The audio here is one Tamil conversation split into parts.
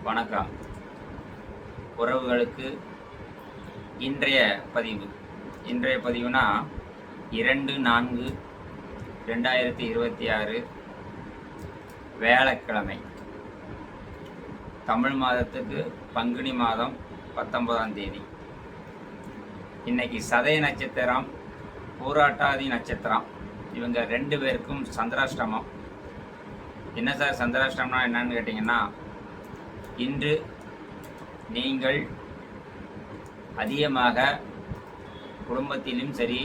வணக்கம் உறவுகளுக்கு. இன்றைய பதிவுனா 2/4/2026 வியாழக்கிழமை, தமிழ் மாதத்துக்கு பங்குனி மாதம் 19ஆம் தேதி. இன்னைக்கு சதய நட்சத்திரம், பூராட்டாதி நட்சத்திரம். இவங்க 2 பேருக்கும் சந்திராஷ்டமம். என்ன சார் சந்திராஷ்டமம்னா என்னன்னு கேட்டிங்கன்னா, இன்று நீங்கள் அதிகமாக குடும்பத்திலும் சரி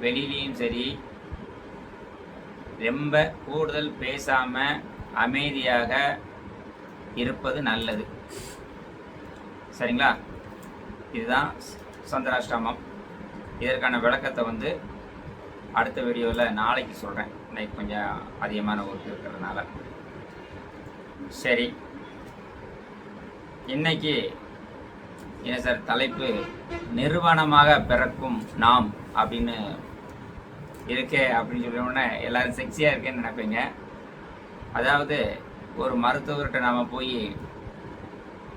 வெளியிலையும் சரி ரொம்ப கூடுதல் பேசாமல் அமைதியாக இருப்பது நல்லது. சரிங்களா? இதுதான் சந்திராஷ்டமம். இதற்கான விளக்கத்தை அடுத்த வீடியோவில் நாளைக்கு சொல்கிறேன். இன்னைக்கு கொஞ்சம் அதிகமான ஒர்க் இருக்கிறதுனால. சரி, இன்னைக்கு என்ன சார் தலைப்பு? நிறுவனமாக பிறக்கும் நாம் அப்படின்னு இருக்கே அப்படின்னு சொல்ல உடனே எல்லாரும் செக்ஸியாக இருக்கேன்னு நினைப்பீங்க. அதாவது ஒரு மருத்துவர்கிட்ட நாம் போய்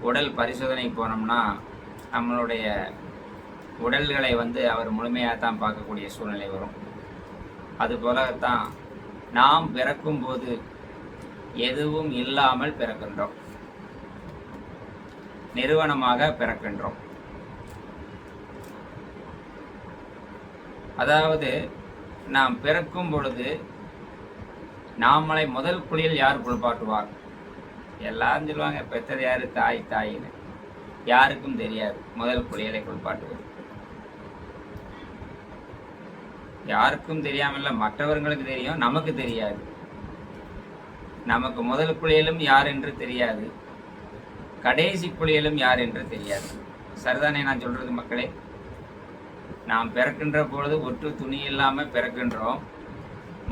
உடல் பரிசோதனைக்கு போனோம்னா நம்மளுடைய உடல்களை அவர் முழுமையாக தான் பார்க்கக்கூடிய சூழ்நிலை வரும். அதுபோலத்தான் நாம் பிறக்கும்போது எதுவும் இல்லாமல் பிறக்கின்றோம், நிறுவனமாக பிறக்கின்றோம். அதாவது நாம் பிறக்கும் பொழுது நாமளை முதல் குளியல் யார் குளிப்பாட்டுவார்? எல்லாரும் சொல்லுவாங்க பெற்றது யாரு, தாயின்னு. யாருக்கும் தெரியாது முதல் குளியலை குளிப்பாட்டுவது. யாருக்கும் தெரியாமல்ல, மற்றவர்களுக்கு தெரியும், நமக்கு தெரியாது. நமக்கு முதல் குளியலும் யார் என்று தெரியாது, கடைசி குளியலும் யார் என்று தெரியாது. சரிதானே நான் சொல்றது மக்களே? நாம் பிறக்கின்ற பொழுது ஒற்று துணி இல்லாமல் பிறக்கின்றோம்.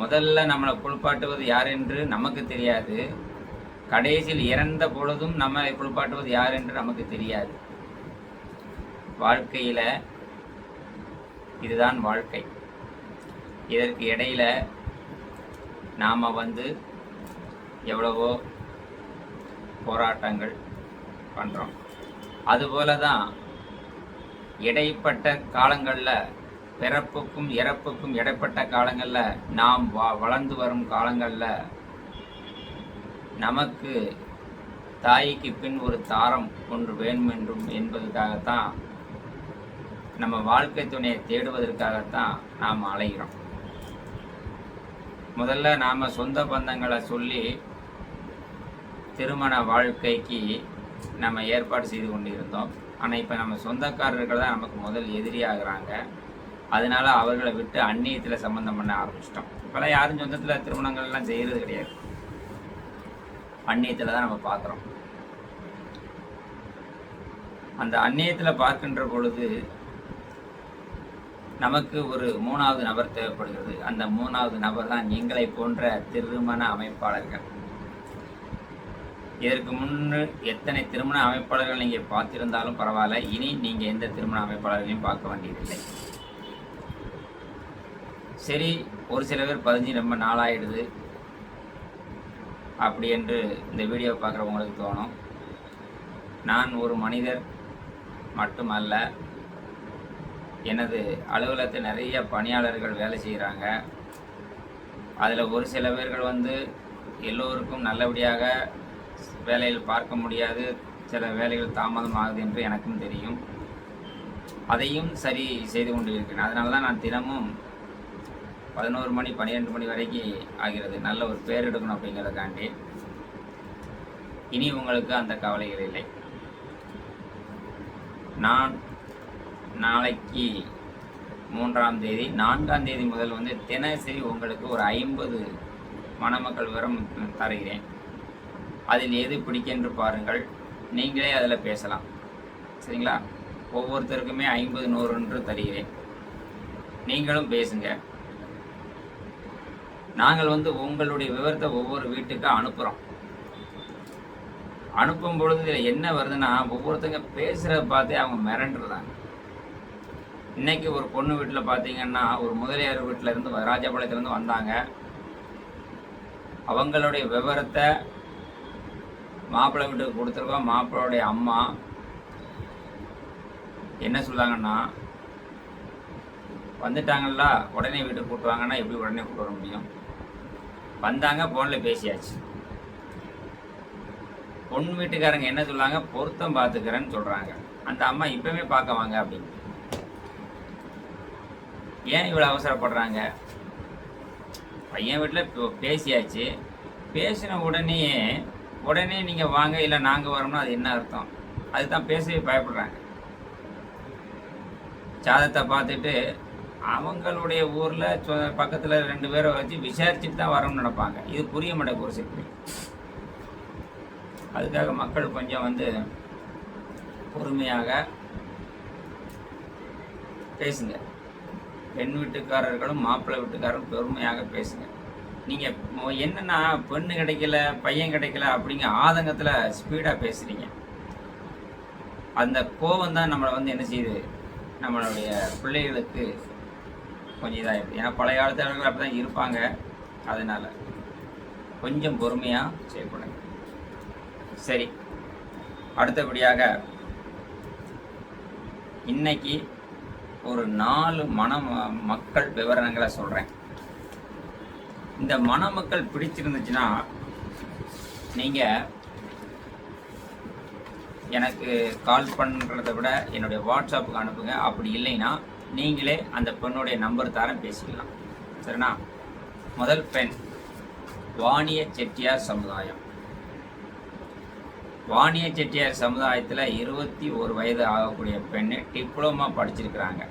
முதல்ல நம்மளை குளிப்பாட்டுவது யார் என்று நமக்கு தெரியாது, கடைசியில் இறந்த பொழுதும் நம்மளை குளிப்பாட்டுவது யார் என்று நமக்கு தெரியாது. வாழ்க்கையில் இதுதான் வாழ்க்கை. இதற்கு இடையில நாம் எவ்வளவோ போராட்டங்கள் பண்ணுறோம். அதுபோல தான் இடைப்பட்ட காலங்களில், பிறப்புக்கும் இறப்புக்கும் இடைப்பட்ட காலங்களில், நாம் வளர்ந்து வரும் காலங்களில் நமக்கு தாய்க்கு பின் ஒரு தாரம் ஒன்று வேண்டும் என்றும் என்பதற்காகத்தான், நம்ம வாழ்க்கை துணையை தேடுவதற்காகத்தான் நாம் அலைகிறோம். முதல்ல நாம் சொந்த பந்தங்களை சொல்லி திருமண வாழ்க்கைக்கு நம்ம ஏற்பாடு செய்து கொண்டிருந்தோம். ஆனால் இப்போ நம்ம சொந்தக்காரர்கள் தான் நமக்கு முதல் எதிரியாகிறாங்க. அதனால அவர்களை விட்டு அந்நியத்தில் சம்பந்தம் பண்ண ஆரம்பிச்சிட்டோம். இப்போலாம் யாரும் சொந்தத்தில் திருமணங்கள்லாம் செய்கிறது கிடையாது, அந்நியத்தில் தான் நம்ம பார்க்குறோம். அந்த அந்நியத்தில் பார்க்கின்ற பொழுது நமக்கு ஒரு 3வது நபர் தேவைப்படுகிறது. அந்த 3வது நபர் தான் எங்களை போன்ற திருமண அமைப்பாளர்கள். இதற்கு முன்னு எத்தனை திருமண அமைப்பாளர்கள் நீங்கள் பார்த்திருந்தாலும் பரவாயில்ல, இனி நீங்கள் எந்த திருமண அமைப்பாளர்களையும் பார்க்க வேண்டியதில்லை. சரி, ஒரு சில பேர் 15 ரொம்ப நாளாயிடுது அப்படி என்று இந்த வீடியோ பார்க்குறவங்களுக்கு தோணும். நான் ஒரு மனிதர் மட்டுமல்ல, எனது அலுவலகத்தில் நிறைய பணியாளர்கள் வேலை செய்கிறாங்க. அதில் ஒரு சில பேர்கள் எல்லோருக்கும் நல்லபடியாக வேலையில் பார்க்க முடியாது, சில வேலைகள் தாமதம் ஆகுது என்று எனக்கும் தெரியும். அதையும் சரி செய்து கொண்டு இருக்கிறேன். அதனால தான் நான் தினமும் 11 மணி 12 மணி வரைக்கும் ஆகிறது, நல்ல ஒரு பேர் எடுக்கணும் அப்படிங்கிறதுக்காண்டி. இனி உங்களுக்கு அந்த கவலைகள் இல்லை. நான் நாளைக்கு 3ஆம் தேதி 4ஆம் தேதி முதல் தினசரி உங்களுக்கு ஒரு 50 மணமக்கள் விவரம் தருகிறேன். அதில் எது பிடிக்கென்று பாருங்கள், நீங்களே அதில் பேசலாம். சரிங்களா? ஒவ்வொருத்தருக்குமே 50 100 என்று தருகிறேன். நீங்களும் பேசுங்க. நாங்கள் உங்களுடைய விவரத்தை ஒவ்வொரு வீட்டுக்கு அனுப்புகிறோம். அனுப்பும் பொழுது இதில் என்ன வருதுன்னா, ஒவ்வொருத்தங்க பேசுகிறத பார்த்தே அவங்க மிரண்டுறாங்க. இன்றைக்கி ஒரு பொண்ணு வீட்டில் பார்த்தீங்கன்னா, ஒரு முதலியார் வீட்டிலேருந்து ராஜபாளையத்துலேருந்து வந்தாங்க. அவங்களுடைய விவரத்தை மாப்பிள்ளை வீட்டுக்கு கொடுத்துருக்கோம். மாப்பிள்ளையோடைய அம்மா என்ன சொல்கிறாங்கன்னா, வந்துட்டாங்களா உடனே வீட்டுக்கு கூப்பிட்டு எப்படி உடனே கூப்பிட்டு வர முடியும்? வந்தாங்க, ஃபோனில் பேசியாச்சு. பொண்ணு வீட்டுக்காரங்க என்ன சொல்கிறாங்க, பொருத்தம் பார்த்துக்கிறேன்னு சொல்கிறாங்க. அந்த அம்மா இப்போவே பார்க்க வாங்க அப்படின்னு. ஏன் இவ்வளோ அவசரப்படுறாங்க? பையன் வீட்டில் பேசியாச்சு. பேசின உடனே நீங்கள் வாங்க இல்லை நாங்கள் வரோம்னா அது என்ன அர்த்தம்? அதுதான் பேசவே பயப்படுறாங்க. ஜாதகத்தை பார்த்துட்டு அவங்களுடைய ஊரில் பக்கத்தில் 2 பேரை வச்சு விசாரிச்சுட்டு தான் வரணும்னு நினைப்பாங்க. இது புரிய மாட்டேங்குது ஒரு சில. அதுக்காக மக்கள் கொஞ்சம் பொறுமையாக பேசுங்க. பெண் வீட்டுக்காரர்களும் மாப்பிள்ளை வீட்டுக்காரரும் பொறுமையாக பேசுங்க. நீங்கள் என்னென்னா பெண்ணு கிடைக்கல பையன் கிடைக்கல அப்படிங்கிற ஆதங்கத்தில் ஸ்பீடாக பேசுகிறீங்க. அந்த கோபம் தான் நம்மளை என்ன செய்யுது, நம்மளுடைய பிள்ளைகளுக்கு கொஞ்சம் இதாகிடுது. ஏன்னா பழைய காலத்தவர்கள் அப்படி தான் இருப்பாங்க. அதனால் கொஞ்சம் பொறுமையாக செய்யப்படுங்க. சரி, அடுத்தபடியாக இன்னைக்கு ஒரு 4 மக்கள் விவரங்களை சொல்கிறேன். இந்த மணமக்கள் பிடிச்சிருந்துச்சுன்னா நீங்கள் எனக்கு கால் பண்ணுறதை விட என்னுடைய வாட்ஸ்அப்புக்கு அனுப்புங்க. அப்படி இல்லைன்னா நீங்களே அந்த பெண்ணுடைய நம்பர் தரேன், பேசிக்கலாம். சரிண்ணா? முதல் பெண் வாணிய செட்டியார் சமுதாயம். வாணிய செட்டியார் சமுதாயத்தில் 21 வயது ஆகக்கூடிய பெண்ணு டிப்ளமா படிச்சிருக்கிறாங்க.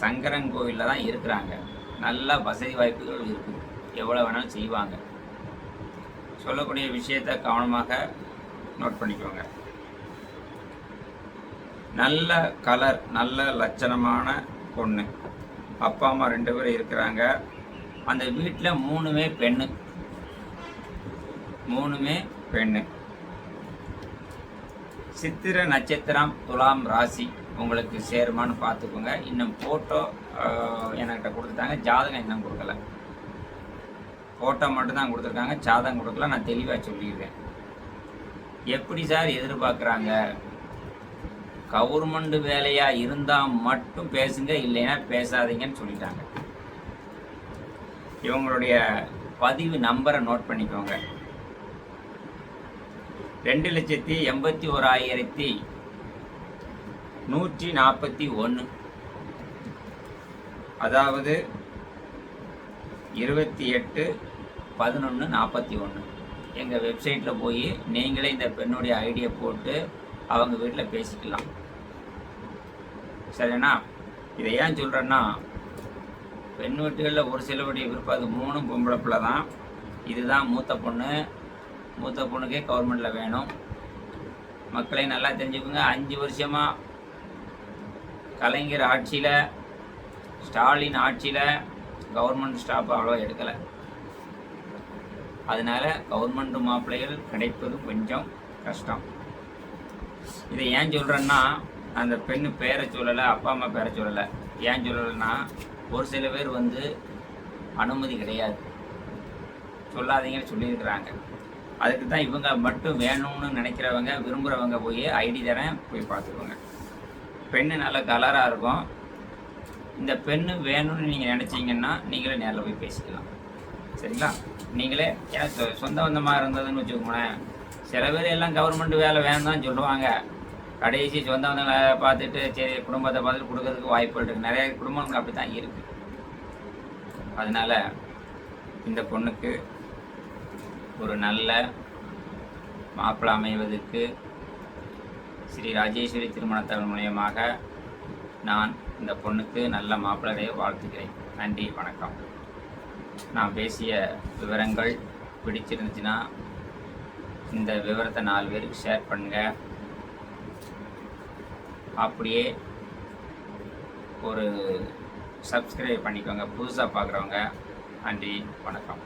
சங்கரன் கோவிலில் தான் இருக்கிறாங்க. நல்ல வசதி வாய்ப்புகள் இருக்குது. எவ்வளோ வேணாலும் செய்வாங்க. சொல்லக்கூடிய விஷயத்தை கவனமாக நோட் பண்ணிக்கோங்க. நல்ல கலர், நல்ல லட்சணமான பொண்ணு. அப்பா அம்மா 2 பேரும் இருக்கிறாங்க. அந்த வீட்டில் 3மே பெண்ணு. சித்திரை நட்சத்திரம், துலாம் ராசி உங்களுக்கு சேருமான்னு பார்த்துக்கோங்க. இன்னும் ஃபோட்டோ என்கிட்ட கொடுத்துட்டாங்க, ஜாதகம் இன்னும் கொடுக்கல. ஃபோட்டோ மட்டும்தான் கொடுத்துருக்காங்க, ஜாதகம் கொடுக்கல. நான் தெளிவாக சொல்லிடுறேன். எப்படி சார் எதிர்பார்க்குறாங்க? கவர்மெண்ட் வேலையாக இருந்தால் மட்டும் பேசுங்க, இல்லைன்னா பேசாதீங்கன்னு சொல்லிட்டாங்க. இவங்களுடைய பதிவு நம்பரை நோட் பண்ணிக்கோங்க. 2,81,141. அதாவது 28/11/41. எங்கள் வெப்சைட்டில் போய் நீங்களே இந்த பெண்ணுடைய ஐடியை போட்டு அவங்க வீட்டில் பேசிக்கலாம். சரிண்ணா? இதை ஏன் சொல்கிறேன்னா, பெண் வீட்டுகளில் ஒரு சிலருடைய விருப்பம், அது 3 பொம்பளை பிள்ளை தான். இதுதான் மூத்த பொண்ணுக்கே கவர்மெண்ட்டில் வேணும். மக்களை நல்லா தெரிஞ்சுக்கோங்க. 5 வருஷமாக கலைஞர் ஆட்சியில், ஸ்டாலின் ஆட்சியில் கவர்மெண்ட் ஸ்டாஃப் அவ்வளோ எடுக்கலை. அதனால் கவர்மெண்ட் மாப்பிள்ளைகள் கிடைப்பது கொஞ்சம் கஷ்டம். இதை ஏன் சொல்கிறேன்னா, அந்த பெண்ணு பேரை சொல்லலை, அப்பா அம்மா பேரை சொல்லலை. ஏன் சொல்லலைன்னா, ஒரு சில பேர் அனுமதி கிடையாது, சொல்லாதீங்கன்னு சொல்லியிருக்கிறாங்க. அதுக்கு தான் இவங்க மட்டும் வேணும்னு நினைக்கிறவங்க, விரும்புகிறவங்க போய் ஐடி தரேன், போய் பார்த்துக்கோங்க. பெண்ணு நல்ல கலராக இருக்கும். இந்த பெண்ணு வேணும்னு நீங்கள் நினச்சிங்கன்னா நீங்களே நேரில் போய் பேசிக்கலாம். சரிங்களா? நீங்களே ஏன் சொந்த பந்தமாக இருந்ததுன்னு வச்சுக்கோங்களேன். சில பேர் எல்லாம் கவர்மெண்ட் வேலை வேணும்தான் சொல்லுவாங்க. கடைசி சொந்த பந்தங்களை பார்த்துட்டு சரி குடும்பத்தை பார்த்துட்டு கொடுக்கறதுக்கு வாய்ப்புகள் இருக்குது. நிறைய குடும்பங்கள் அப்படி தான் இருக்குது. அதனால் இந்த பொண்ணுக்கு ஒரு நல்ல மாப்பிள்ளை அமைவதற்கு ஸ்ரீ ராஜேஸ்வரி திருமணத்தவன் மூலியமாக நான் இந்த பொண்ணுக்கு நல்ல மாப்பிள்ளையை வாழ்த்துக்கிறேன். நன்றி, வணக்கம். நான் பேசிய விவரங்கள் பிடிச்சிருந்துச்சுன்னா இந்த விவரத்தை 4 பேருக்கு ஷேர் பண்ணுங்கள். அப்படியே ஒரு சப்ஸ்கிரைப் பண்ணிக்கோங்க புதுசாக பார்க்குறவங்க. நன்றி, வணக்கம்.